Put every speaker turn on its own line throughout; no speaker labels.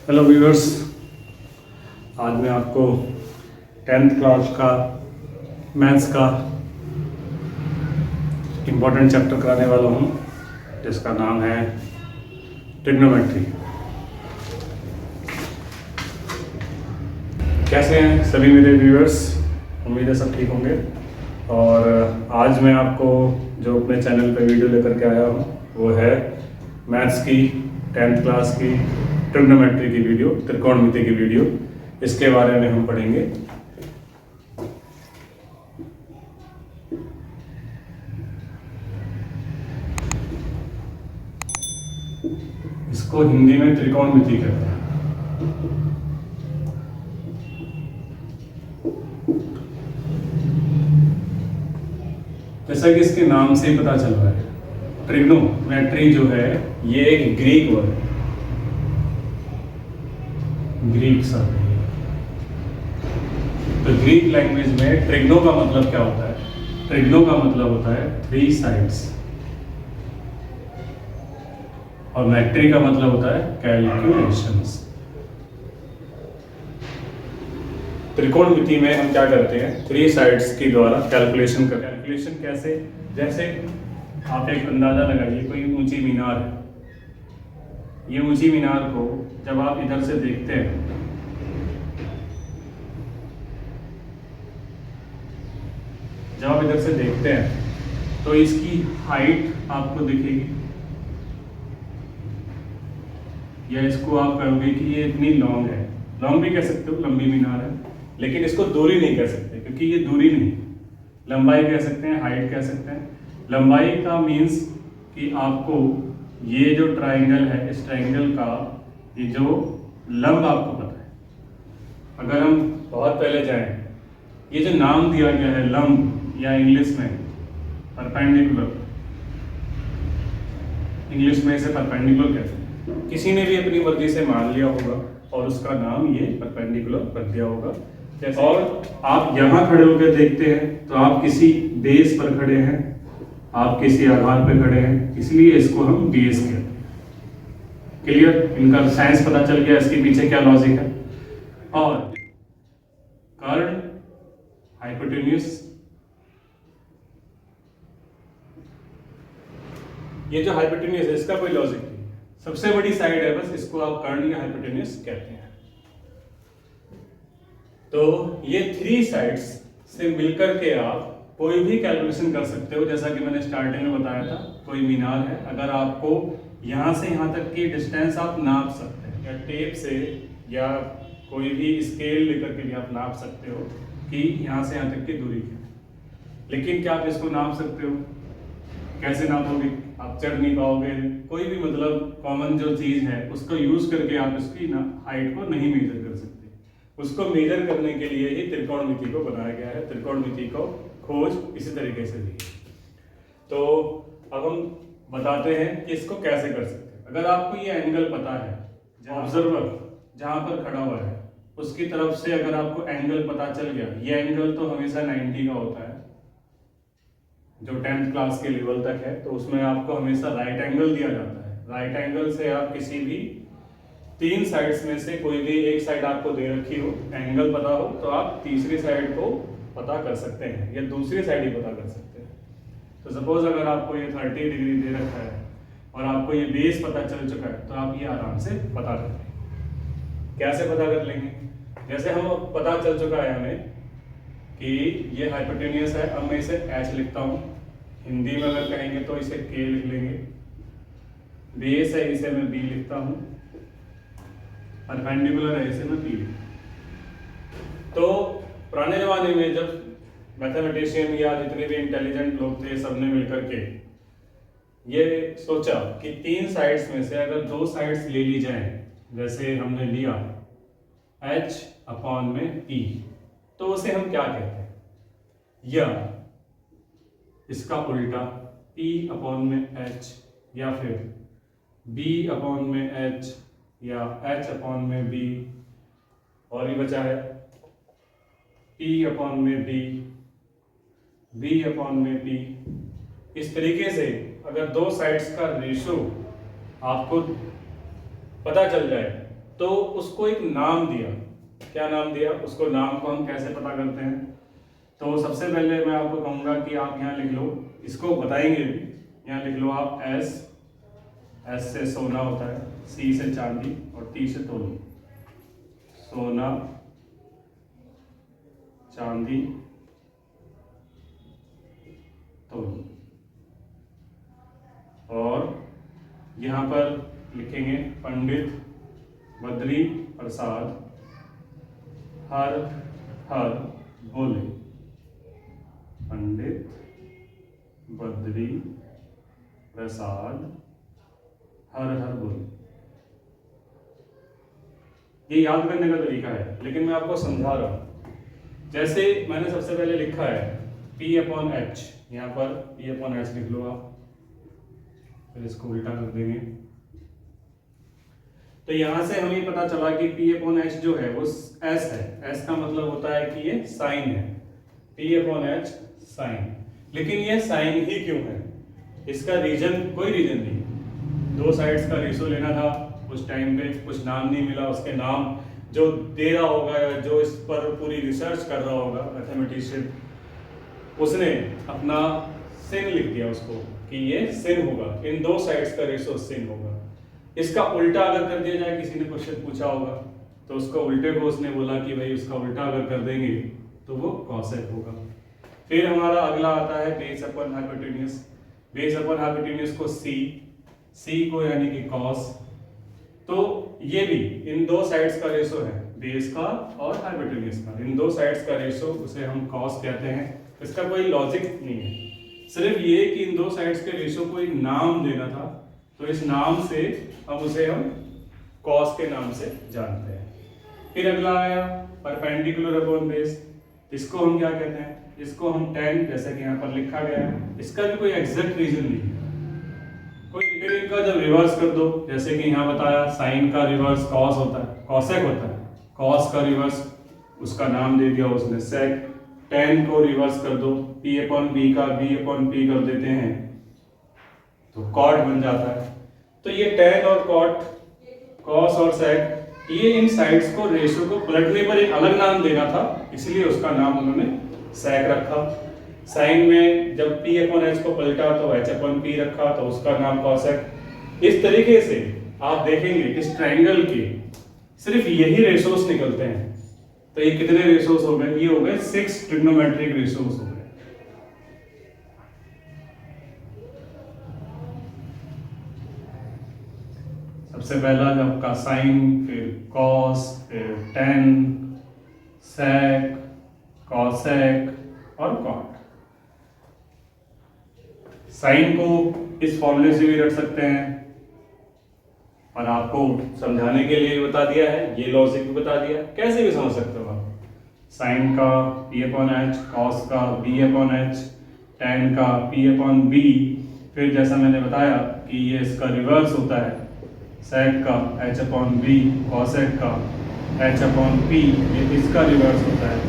Hello viewers, आज मैं आपको 10th क्लास का मैथ्स का इम्पोर्टेंट चैप्टर कराने वाला हूँ जिसका नाम है ट्रिग्नोमेट्री। कैसे हैं सभी मेरे व्यूअर्स? उम्मीद है सब ठीक होंगे। और आज मैं आपको जो अपने चैनल पे वीडियो लेकर के आया हूँ वो है मैथ्स की 10th क्लास की ट्रिग्नोमेट्री की वीडियो, त्रिकोणमिति की वीडियो। इसके बारे में हम पढ़ेंगे। इसको हिंदी में त्रिकोणमिति कहते हैं। जैसा कि इसके नाम से ही पता चल रहा है, ट्रिग्नोमेट्री जो है ये एक ग्रीक वर्ड है, ग्रीक शब्द है। तो ग्रीक लैंग्वेज में ट्रिग्नो का मतलब क्या होता है? ट्रिग्नो का मतलब होता है 3 साइड्स, और मैट्री का मतलब होता है कैलकुलेशंस। त्रिकोणमिति में हम क्या करते हैं? 3 साइड्स के द्वारा कैलकुलेशन करते हैं। कैलकुलेशन कैसे? जैसे आप एक अंदाजा लगाइए, कोई ऊंची मीनार है। ये ऊंची मीनार को जब आप इधर से देखते हैं, जब आप इधर से देखते हैं तो इसकी हाइट आपको दिखेगी, या इसको आप कहोगे कि ये इतनी लॉन्ग है। लॉन्ग भी कह सकते हो, लंबी मीनार है, लेकिन इसको दूरी नहीं कह सकते क्योंकि ये दूरी नहीं। लंबाई कह सकते हैं, हाइट कह सकते हैं। लंबाई का मीन्स कि आपको ये जो ट्राइंगल है, इस ट्राइंगल का ये जो लंब आपको पता है। अगर हम बहुत पहले जाएं, ये जो नाम दिया गया है लंब, या इंग्लिश में परपेंडिकुलर, इंग्लिश में इसे परपेंडिकुलर कहते हैं। किसी ने भी अपनी मर्जी से मान लिया होगा और उसका नाम ये परपेंडिकुलर रख दिया होगा। और आप यहाँ खड़े होकर देखते हैं तो आप किसी बेस पर खड़े हैं, आप किसी आधार पर खड़े हैं, इसलिए इसको हम बेस कहते हैं। क्लियर? इनका साइंस पता चल गया, इसके पीछे क्या लॉजिक है। और कर्ड, हाइपोटेन्यूज, ये जो हाइपोटेन्यूज है इसका कोई लॉजिक नहीं। सबसे बड़ी साइड है, बस इसको आप कर्ड या हाइपोटेन्यूज कहते हैं। तो ये 3 साइड्स से मिलकर के आप कोई भी कैलकुलेशन कर सकते हो। जैसा कि मैंने स्टार्टिंग में बताया था, कोई मीनार है, अगर आपको यहाँ से यहाँ तक की डिस्टेंस आप नाप सकते हैं, या टेप से या कोई भी स्केल लेकर के भी आप नाप सकते हो कि यहाँ से यहाँ तक की दूरी क्या है। लेकिन क्या आप इसको नाप सकते हो? कैसे नापोगे? आप चढ़ नहीं पाओगे। कोई भी मतलब कॉमन जो चीज़ है उसको यूज करके आप इसकी हाइट को नहीं मेजर कर सकते। उसको मेजर करने के लिए ही त्रिकोणमिति को बनाया गया है। त्रिकोणमिति को खोज इसी तरीके से दी। तो अब हम बताते हैं कि इसको कैसे कर सकते हैं। अगर आपको ये एंगल पता है, ऑब्जर्वर जहाँ पर खड़ा हुआ है उसकी तरफ से अगर आपको एंगल पता चल गया, ये एंगल तो हमेशा 90 का होता है जो 10th क्लास के लेवल तक है, तो उसमें आपको हमेशा राइट एंगल दिया जाता है। राइट एंगल से आप किसी भी 3 साइड्स में से कोई भी एक साइड आपको दे रखी हो, एंगल पता हो, तो आप तीसरी साइड को पता कर सकते हैं या दूसरी साइड ही पता कर सकते हैं। तो सपोज अगर आपको ये 30 डिग्री दे रखा है और आपको ये बेस पता चल चुका है, तो आप ये आराम से पता कर लेंगे। कैसे पता कर लेंगे? जैसे हम पता चल चुका है हमें कि ये हाइपोटेन्यूज है, अब मैं इसे एच लिखता हूँ। हिंदी में अगर कहेंगे तो इसे के लिख लेंगे। बेस है, इसे मैं बी लिखता हूँ। परपेंडिकुलर है, इसे मैं पी लिखता। तो पुराने जमाने में जब मैथमेटिशियन या जितने भी इंटेलिजेंट लोग थे, सबने मिलकर के ये सोचा कि 3 साइड्स में से अगर 2 साइड्स ले ली जाएं, जैसे हमने लिया h अपॉन में e, तो उसे हम क्या कहते हैं? या इसका उल्टा p अपॉन में h, या फिर b अपॉन में h, या h अपॉन में b, और ये बचा है p अपॉन में b, b अपॉन में p। इस तरीके से अगर 2 साइड्स का रेशो आपको पता चल जाए तो उसको एक नाम दिया। क्या नाम दिया उसको? नाम को हम कैसे पता करते हैं? तो सबसे पहले मैं आपको कहूँगा कि आप यहाँ लिख लो, इसको बताएंगे भी। यहाँ लिख लो आप एस से सोना होता है, सी से चांदी और टी से तोली। सोना, चांदी, तोली। और यहाँ पर लिखेंगे पंडित बद्री प्रसाद हर हर बोले। पंडित बद्री प्रसाद हर हर बोले। ये याद करने का तरीका है, लेकिन मैं आपको समझा रहा हूं। जैसे मैंने सबसे पहले लिखा है P/H, यहाँ पर P/H लिख लो आप, फिर इसको उल्टा कर देंगे। तो यहां से हमें पता चला कि P/H जो है वो S है। S का मतलब होता है कि ये साइन है, P/H साइन। लेकिन ये साइन ही क्यों है? इसका रीजन, कोई रीजन नहीं। दो साइड्स का रेशो लेना था, उस टाइम पे कुछ नाम नहीं मिला। उसके नाम जो दे रहा होगा या जो इस पर पूरी रिसर्च कर रहा होगा मैथमेटिशियन, उसने अपना सिन लिख दिया उसको कि ये सिन होगा, इन दो साइड्स का रेशो सिन होगा। इसका उल्टा अगर कर दिया जाए, किसी ने क्वेश्चन पूछा होगा तो उसको उल्टे को उसने बोला कि भाई उसका उल्टा अगर कर देंगे तो वो कॉसेक होगा। फिर हमारा अगला आता है बेस अपन हाइपोटेन्यूस। बेस अपन हाइपोटेन्यूस को सी को यानी कि कॉस। तो ये भी इन दो साइड्स का रेशो है, बेस का और हाइपोटेन्यूस का। इन दो साइड्स का रेशो, उसे हम कॉस कहते हैं। इसका कोई लॉजिक नहीं है, सिर्फ ये कि इन दो साइड्स के रेशो को एक नाम देना था, तो इस नाम से अब उसे हम कॉस के नाम से जानते हैं। फिर अगला आया परपेंडिकुलर अपॉन बेस। इसको हम क्या कहते हैं? इसको हम tan, जैसे कि यहाँ पर लिखा गया है। इसका भी कोई एग्जैक्ट रीजन नहीं है कोई। फिर इनका जब रिवर्स कर दो, जैसे कि यहाँ बताया साइन का रिवर्स कॉस होता है, कॉसेक होता है। कॉस का रिवर्स उसका नाम दे दिया उसने सेक। tan को रिवर्स कर दो, P/B का B/P कर देते हैं तो कॉट बन जाता है। तो ये tan और कॉट, कॉस और सेक, ये इन साइड्स को रेशो को पलटने पर एक अलग नाम देना था, इसलिए उसका नाम उन्होंने सेक रखा। साइन में जब P/H को पलटा तो H/P रखा, तो उसका नाम कॉसेक। इस तरीके से आप देखेंगे इस ट्रायंगल के सिर्फ यही रेशोस निकलते हैं। तो ये कितने रेशोस हो गए? ये हो गए 6 ट्रिग्नोमेट्रिक रेशोस हो गए। सबसे पहला आपका साइन, फिर कॉस, फिर tan, सेक, कॉसेक और कॉट। साइन को इस फॉर्मूले से भी रख सकते हैं, और आपको समझाने के लिए बता दिया है, ये लॉजिक भी बता दिया, कैसे भी समझ सकते हो आप। साइन का P/H, कॉस का B/H, tan का P/B, फिर जैसा मैंने बताया कि ये इसका रिवर्स होता है, सेक का H/B, कॉसेक का H/P, ये इसका रिवर्स होता है,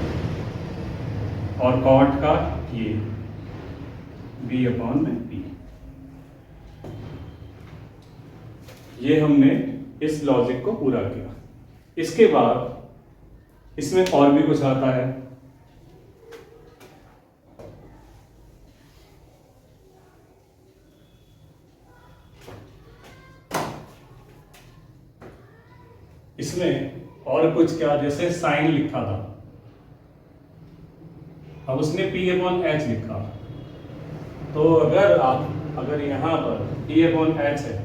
और कॉट का ये B/P। ये हमने इस लॉजिक को पूरा किया। इसके बाद इसमें और भी कुछ आता है। इसमें और कुछ क्या, जैसे साइन लिखा था, अब उसने P/H लिखा, तो अगर यहां पर P/H है,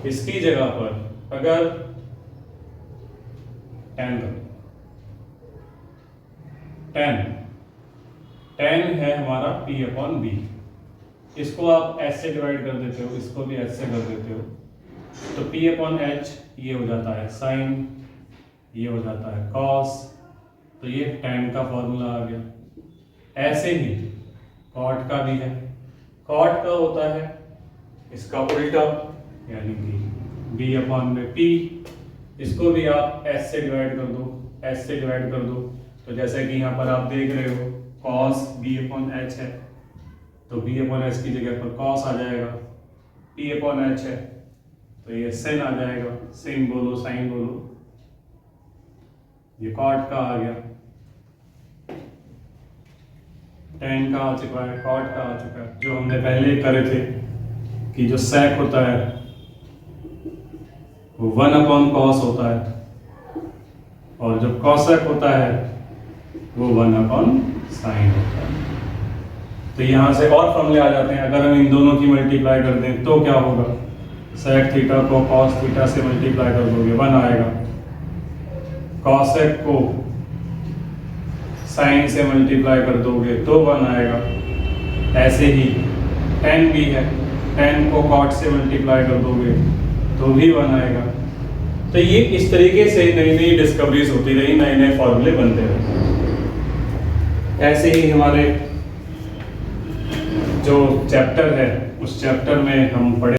इसकी जगह पर अगर tan है हमारा P/B, इसको आप S से डिवाइड कर देते हो, इसको भी S से कर देते हो, तो P/H ये हो जाता है साइन, ये हो जाता है कॉस, तो ये tan का फॉर्मूला आ गया। ऐसे ही कॉट का भी है। कॉट का होता है इसका उल्टा, यानी कि B/P, इसको भी आप S से डिवाइड कर दो, S से डिवाइड कर दो, तो जैसे कि यहाँ पर आप देख रहे हो cos B/H है, तो B/H की जगह पर cos आ जाएगा। P/H है तो ये sin आ जाएगा, sin बोलो साइन बोलो, ये cot का आ गया, tan का आ चुका है, cot का आ चुका है, जो हमने पहले करे थे कि जो sec होता है वो 1/cos होता है और जो cosec होता है वो 1/sin होता है। तो यहाँ से और फॉर्मूले आ जाते हैं। अगर हम इन दोनों की मल्टीप्लाई कर दें तो क्या होगा, sec थीटा को cos थीटा से मल्टीप्लाई कर दोगे 1 आएगा, cosec को sin से मल्टीप्लाई कर दोगे तो 1 आएगा। ऐसे ही tan भी है, tan को cot से मल्टीप्लाई कर दोगे तो भी 1 आएगा। तो ये इस तरीके से नई नई डिस्कवरीज होती रही, नए नए फॉर्मूले बनते रहे। ऐसे ही हमारे जो चैप्टर है उस चैप्टर में हम पढ़े